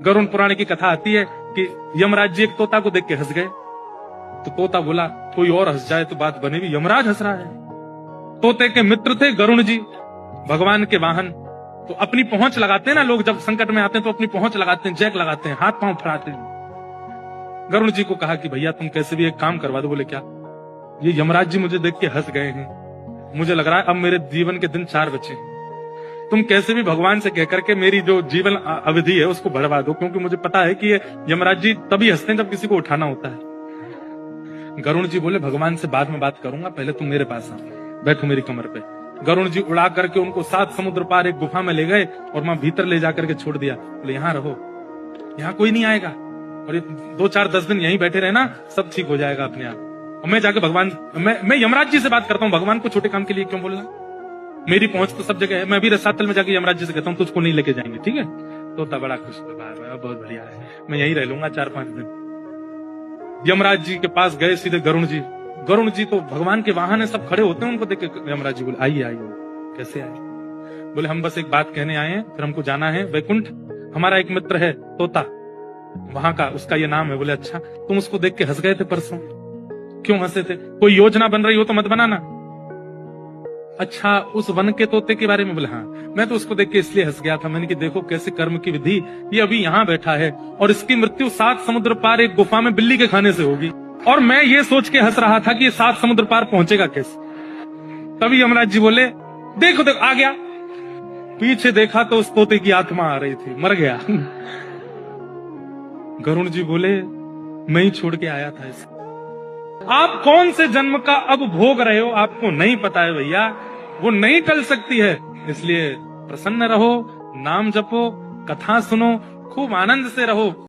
गरुड़ पुराण की कथा आती है कि यमराज जी एक तोता को देख के हंस गए। तो तोता बोला कोई और हंस जाए तो बात बनेगी, यमराज हंस रहा है। तोते के मित्र थे गरुड़ जी, भगवान के वाहन। तो अपनी पहुंच लगाते हैं ना लोग, जब संकट में आते हैं तो अपनी पहुंच लगाते हैं, जैक लगाते हैं, हाथ पांव फड़ाते हैं। गरुड़ जी को कहा कि भैया तुम कैसे भी एक काम करवा दो। बोले क्या? ये यमराज जी मुझे देख के हंस गए हैं, मुझे लग रहा है अब मेरे जीवन के दिन 4 बचे। तुम कैसे भी भगवान से कहकर के मेरी जो जीवन अवधि है उसको बढ़वा दो, क्योंकि मुझे पता है कि ये यमराज जी तभी हंसते हैं जब किसी को उठाना होता है। गरुड़ जी बोले भगवान से बाद में बात करूंगा, पहले तुम मेरे पास आओ, बैठो मेरी कमर पे। गरुड़ जी उड़ा करके उनको 7 समुद्र पार एक गुफा में ले गए और वहां भीतर ले जाकर के छोड़ दिया। बोले यहाँ रहो, यहाँ कोई नहीं आएगा, और 2-4-10 दिन यहीं बैठे रहना, सब ठीक हो जाएगा अपने आप। और मैं जाके भगवान, मैं यमराज जी से बात करता हूँ, भगवान को छोटे काम के लिए क्यों बोलना? मेरी पहुंच तो सब जगह है। मैं भी रसातल में जाके यमराज जी से कहता हूँ तुझको नहीं लेके जाएंगे, ठीक है? तोता बड़ा खुश हुआ, बहुत बढ़िया है, मैं यहीं रह लूंगा 4-5 दिन। यमराज जी के पास गए सीधे गरुड़ जी। गरुड़ जी तो भगवान के वाहन है, सब खड़े होते हैं, उनको देख के यमराज जी बोले आइए आइए। कैसे आए? बोले हम बस एक बात कहने आए हैं, फिर हमको जाना है वैकुंठ। हमारा एक मित्र है तोता, वहां का, उसका ये नाम है। बोले अच्छा, तुम उसको देख के हंस गए थे परसों, क्यों हंसे थे? कोई योजना बन रही हो तो मत बनाना। अच्छा, उस वन के तोते के बारे में? बोले हाँ, मैं तो उसको देख के इसलिए हंस गया था, मैंने कि देखो कैसे कर्म की विधि, ये अभी यहाँ बैठा है और इसकी मृत्यु 7 समुद्र पार एक गुफा में बिल्ली के खाने से होगी, और मैं ये सोच के हंस रहा था कि ये 7 समुद्र पार पहुंचेगा कैसे। तभी यमराज जी बोले देखो देखो आ गया। पीछे देखा तो उस तोते की आत्मा आ रही थी, मर गया। गरुड़ जी बोले मैं ही छोड़ के आया था इसे। आप कौन से जन्म का अब भोग रहे हो आपको नहीं पता है भैया, वो नहीं टल सकती है। इसलिए प्रसन्न रहो, नाम जपो, कथा सुनो, खूब आनंद से रहो।